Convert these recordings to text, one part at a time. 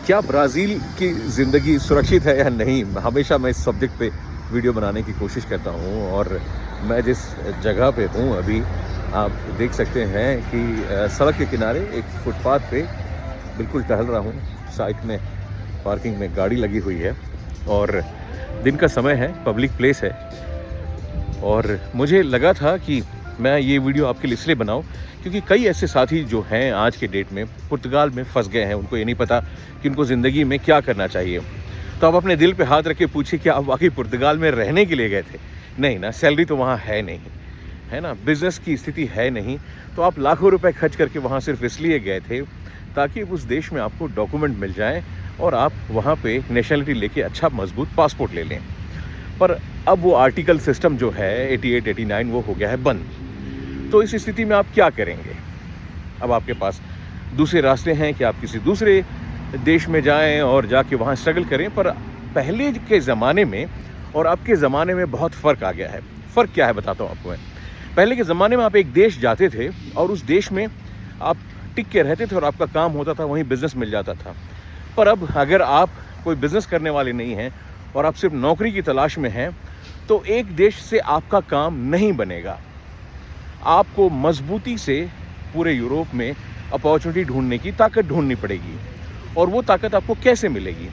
क्या ब्राज़ील की ज़िंदगी सुरक्षित है या नहीं? हमेशा मैं इस सब्जेक्ट पे वीडियो बनाने की कोशिश करता हूँ और मैं जिस जगह पे हूँ अभी, आप देख सकते हैं कि सड़क के किनारे एक फुटपाथ पे बिल्कुल टहल रहा हूँ। साइड में पार्किंग में गाड़ी लगी हुई है और दिन का समय है, पब्लिक प्लेस है और मुझे लगा था कि मैं ये वीडियो आपके लिए इसलिए बनाऊं क्योंकि कई ऐसे साथी जो हैं आज के डेट में पुर्तगाल में फंस गए हैं। उनको ये नहीं पता कि उनको ज़िंदगी में क्या करना चाहिए। तो आप अपने दिल पे हाथ रख के पूछिए कि आप वाकई पुर्तगाल में रहने के लिए गए थे? नहीं ना, सैलरी तो वहाँ है नहीं, है ना, बिज़नेस की स्थिति है नहीं, तो आप लाखों रुपए खर्च करके वहाँ सिर्फ इसलिए गए थे ताकि उस देश में आपको डॉक्यूमेंट मिल जाएँ और आप वहाँ पे नेशनलिटी लेके अच्छा मजबूत पासपोर्ट ले लें। पर अब वो आर्टिकल सिस्टम जो है 88, 89 वो हो गया है बंद। तो इस स्थिति में आप क्या करेंगे? अब आपके पास दूसरे रास्ते हैं कि आप किसी दूसरे देश में जाएं और जाके वहाँ स्ट्रगल करें। पर पहले के ज़माने में और अब के ज़माने में बहुत फ़र्क आ गया है। फ़र्क क्या है बताता हूँ आपको मैं। पहले के ज़माने में आप एक देश जाते थे और उस देश में आप टिक के रहते थे और आपका काम होता था, वहीं बिज़नेस मिल जाता था। पर अब अगर आप कोई बिज़नेस करने वाले नहीं हैं और आप सिर्फ नौकरी की तलाश में हैं, तो एक देश से आपका काम नहीं बनेगा। आपको मजबूती से पूरे यूरोप में अपॉर्चुनिटी ढूंढने की ताकत ढूंढनी पड़ेगी। और वो ताकत आपको कैसे मिलेगी?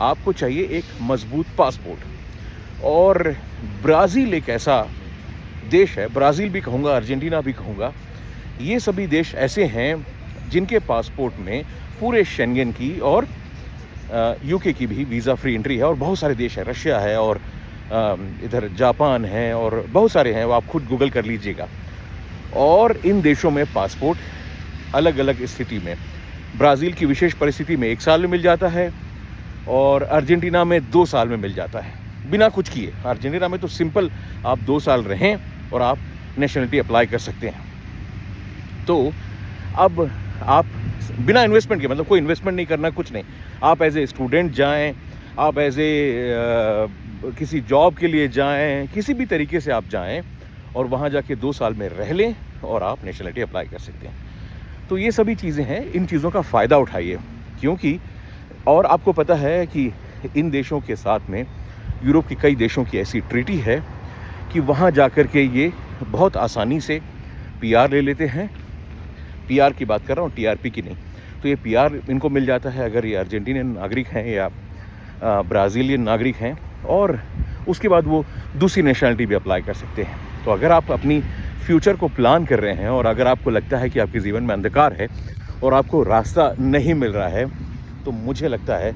आपको चाहिए एक मजबूत पासपोर्ट। और ब्राज़ील एक ऐसा देश है, ब्राज़ील भी कहूँगा, अर्जेंटीना भी कहूँगा, ये सभी देश ऐसे हैं जिनके पासपोर्ट में पूरे शेंगेन की और यूके की भी वीज़ा फ्री एंट्री है। और बहुत सारे देश हैं, रशिया है और इधर जापान है और बहुत सारे हैं, वो आप खुद गूगल कर लीजिएगा। और इन देशों में पासपोर्ट अलग अलग स्थिति में, ब्राज़ील की विशेष परिस्थिति में 1 साल में मिल जाता है और अर्जेंटीना में 2 साल में मिल जाता है बिना कुछ किए। अर्जेंटीना में तो सिंपल आप 2 साल रहें और आप नेशनलिटी अप्लाई कर सकते हैं। तो अब आप बिना इन्वेस्टमेंट के, मतलब कोई इन्वेस्टमेंट नहीं करना, कुछ नहीं, आप एज ए स्टूडेंट जाएं, आप एज ए किसी जॉब के लिए जाएं, किसी भी तरीके से आप जाएं और वहाँ जाके 2 साल में रह लें और आप नेशनलिटी अप्लाई कर सकते हैं। तो ये सभी चीज़ें हैं, इन चीज़ों का फ़ायदा उठाइए क्योंकि और आपको पता है कि इन देशों के साथ में यूरोप के कई देशों की ऐसी ट्रीटी है कि वहाँ जाकर के ये बहुत आसानी से पीआर ले लेते हैं। पीआर की बात कर रहा हूँ, टीआरपी की नहीं। तो ये पीआर इनको मिल जाता है अगर ये अर्जेंटीनियन नागरिक हैं या ब्राज़ीलियन नागरिक हैं, और उसके बाद वो दूसरी नेशनलिटी भी अप्लाई कर सकते हैं। तो अगर आप अपनी फ्यूचर को प्लान कर रहे हैं और अगर आपको लगता है कि आपके जीवन में अंधकार है और आपको रास्ता नहीं मिल रहा है, तो मुझे लगता है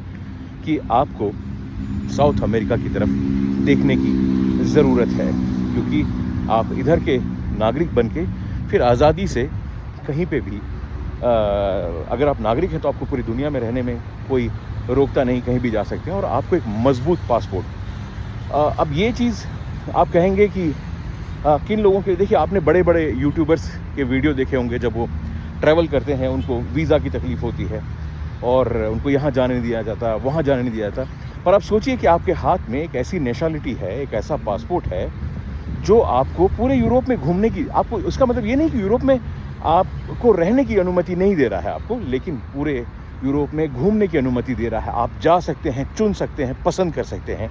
कि आपको साउथ अमेरिका की तरफ देखने की ज़रूरत है क्योंकि आप इधर के नागरिक बन के फिर आज़ादी से कहीं पे भी अगर आप नागरिक हैं तो आपको पूरी दुनिया में रहने में कोई रोकता नहीं, कहीं भी जा सकते हैं और आपको एक मजबूत पासपोर्ट। अब ये चीज़ आप कहेंगे कि किन लोगों के, देखिए आपने बड़े बड़े यूट्यूबर्स के वीडियो देखे होंगे, जब वो ट्रैवल करते हैं उनको वीज़ा की तकलीफ़ होती है और उनको यहाँ जाने नहीं दिया जाता, वहाँ जाने नहीं दिया जाता। पर आप सोचिए कि आपके हाथ में एक ऐसी नेशनलिटी है, एक ऐसा पासपोर्ट है जो आपको पूरे यूरोप में घूमने की, आपको, उसका मतलब ये नहीं कि यूरोप में आपको रहने की अनुमति नहीं दे रहा है आपको, लेकिन पूरे यूरोप में घूमने की अनुमति दे रहा है। आप जा सकते हैं, चुन सकते हैं, पसंद कर सकते हैं।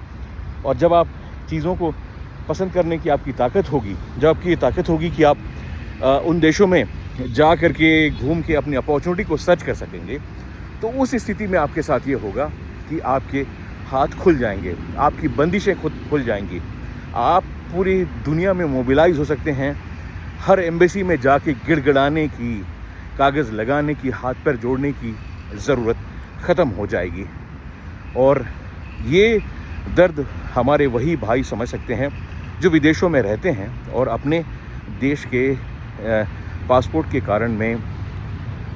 और जब आप चीज़ों को पसंद करने की आपकी ताकत होगी, जब आपकी ये ताकत होगी कि आप उन देशों में जा कर के घूम के अपनी अपॉर्चुनिटी को सर्च कर सकेंगे, तो उस स्थिति में आपके साथ ये होगा कि आपके हाथ खुल जाएंगे, आपकी बंदिशें खुद खुल जाएंगी, आप पूरी दुनिया में मोबिलाइज हो सकते हैं। हर एम्बेसी में जाके गिड़गिड़ाने की, कागज़ लगाने की, हाथ पैर जोड़ने की ज़रूरत ख़त्म हो जाएगी। और ये दर्द हमारे वही भाई समझ सकते हैं जो विदेशों में रहते हैं और अपने देश के पासपोर्ट के कारण में,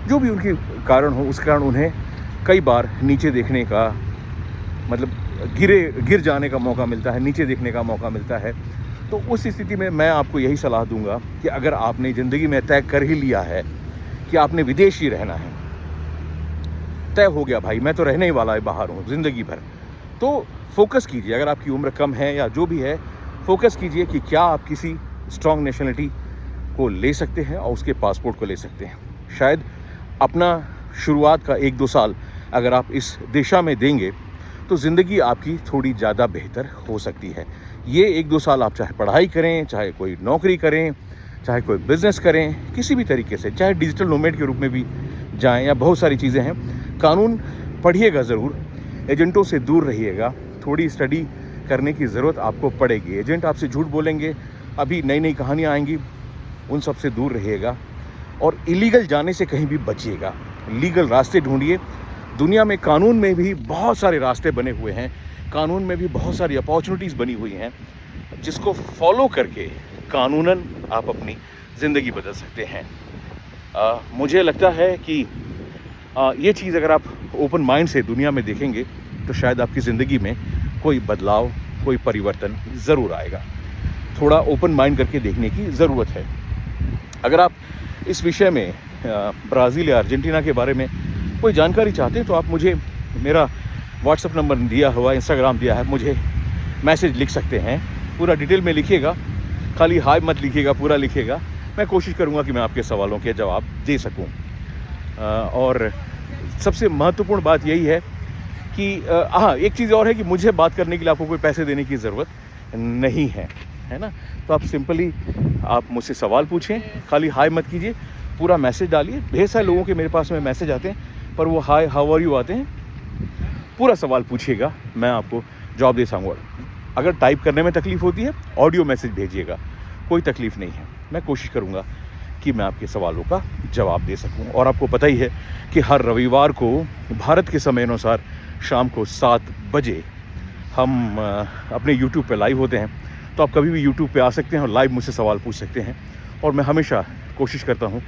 जो भी उनके कारण हो, उस कारण उन्हें कई बार नीचे देखने का, मतलब गिर जाने का मौका मिलता है, नीचे देखने का मौका मिलता है। तो उस स्थिति में मैं आपको यही सलाह दूंगा कि अगर आपने ज़िंदगी में तय कर ही लिया है कि आपने विदेश ही रहना है, तय हो गया भाई, मैं तो रहने ही वाला है बाहर हूँ ज़िंदगी भर, तो फोकस कीजिए। अगर आपकी उम्र कम है या जो भी है, फोकस कीजिए कि क्या आप किसी स्ट्रॉन्ग नेशनलिटी को ले सकते हैं और उसके पासपोर्ट को ले सकते हैं। शायद अपना शुरुआत का 1-2 साल अगर आप इस दिशा में देंगे तो ज़िंदगी आपकी थोड़ी ज़्यादा बेहतर हो सकती है। ये 1-2 साल आप चाहे पढ़ाई करें, चाहे कोई नौकरी करें, चाहे कोई बिज़नेस करें, किसी भी तरीके से, चाहे डिजिटल नोमैड के रूप में भी जाएँ या बहुत सारी चीज़ें हैं। कानून पढ़िएगा ज़रूर, एजेंटों से दूर रहिएगा, थोड़ी स्टडी करने की ज़रूरत आपको पड़ेगी। एजेंट आपसे झूठ बोलेंगे, अभी नई-नई कहानियाँ आएँगी, उन सब से दूर रहिएगा और इलीगल जाने से कहीं भी बचिएगा। लीगल रास्ते ढूँढिए। दुनिया में कानून में भी बहुत सारे रास्ते बने हुए हैं, कानून में भी बहुत सारी अपॉर्चुनिटीज़ बनी हुई हैं, जिसको फॉलो करके कानूनन आप अपनी ज़िंदगी बदल सकते हैं। मुझे लगता है कि ये चीज़ अगर आप ओपन माइंड से दुनिया में देखेंगे तो शायद आपकी ज़िंदगी में कोई बदलाव, कोई परिवर्तन ज़रूर आएगा। थोड़ा ओपन माइंड करके देखने की ज़रूरत है। अगर आप इस विषय में ब्राज़ील या अर्जेंटीना के बारे में कोई जानकारी चाहते हैं तो आप मुझे, मेरा व्हाट्सएप नंबर दिया हुआ, इंस्टाग्राम दिया है, मुझे मैसेज लिख सकते हैं। पूरा डिटेल में लिखिएगा, खाली हाय मत लिखिएगा, पूरा लिखिएगा। मैं कोशिश करूँगा कि मैं आपके सवालों के जवाब दे सकूँ। और सबसे महत्वपूर्ण बात यही है कि हाँ, एक चीज़ और है कि मुझे बात करने के लिए आपको कोई पैसे देने की ज़रूरत नहीं है, है ना? तो आप सिंपली आप मुझसे सवाल पूछें, खाली हाय मत कीजिए, पूरा मैसेज डालिए। ढेर सारे लोगों के मेरे पास में मैसेज आते हैं पर वो हाय हाउ आर यू आते हैं। पूरा सवाल पूछिएगा, मैं आपको जवाब दे सकूँगा। अगर टाइप करने में तकलीफ़ होती है, ऑडियो मैसेज भेजिएगा, कोई तकलीफ़ नहीं है। मैं कोशिश करूँगा कि मैं आपके सवालों का जवाब दे सकूँ। और आपको पता ही है कि हर रविवार को भारत के समय अनुसार शाम को 7 बजे हम अपने यूट्यूब पे लाइव होते हैं। तो आप कभी भी यूट्यूब पे आ सकते हैं और लाइव मुझसे सवाल पूछ सकते हैं। और मैं हमेशा कोशिश करता हूँ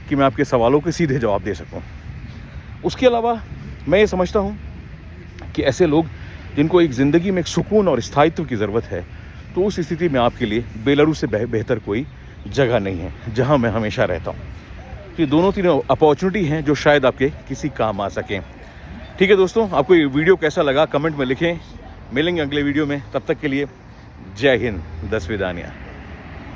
कि मैं आपके सवालों के सीधे जवाब दे सकूँ। उसके अलावा मैं ये समझता हूँ कि ऐसे लोग जिनको एक ज़िंदगी में एक सुकून और स्थायित्व की ज़रूरत है, तो उस स्थिति में आपके लिए बेलारूस से बेहतर कोई जगह नहीं है जहाँ मैं हमेशा रहता हूँ। ये दोनों तीनों अपॉर्चुनिटी हैं जो शायद आपके किसी काम आ सकें। ठीक है दोस्तों, आपको ये वीडियो कैसा लगा कमेंट में लिखें। मिलेंगे अगले वीडियो में, तब तक के लिए जय हिंद, दस विदानिया।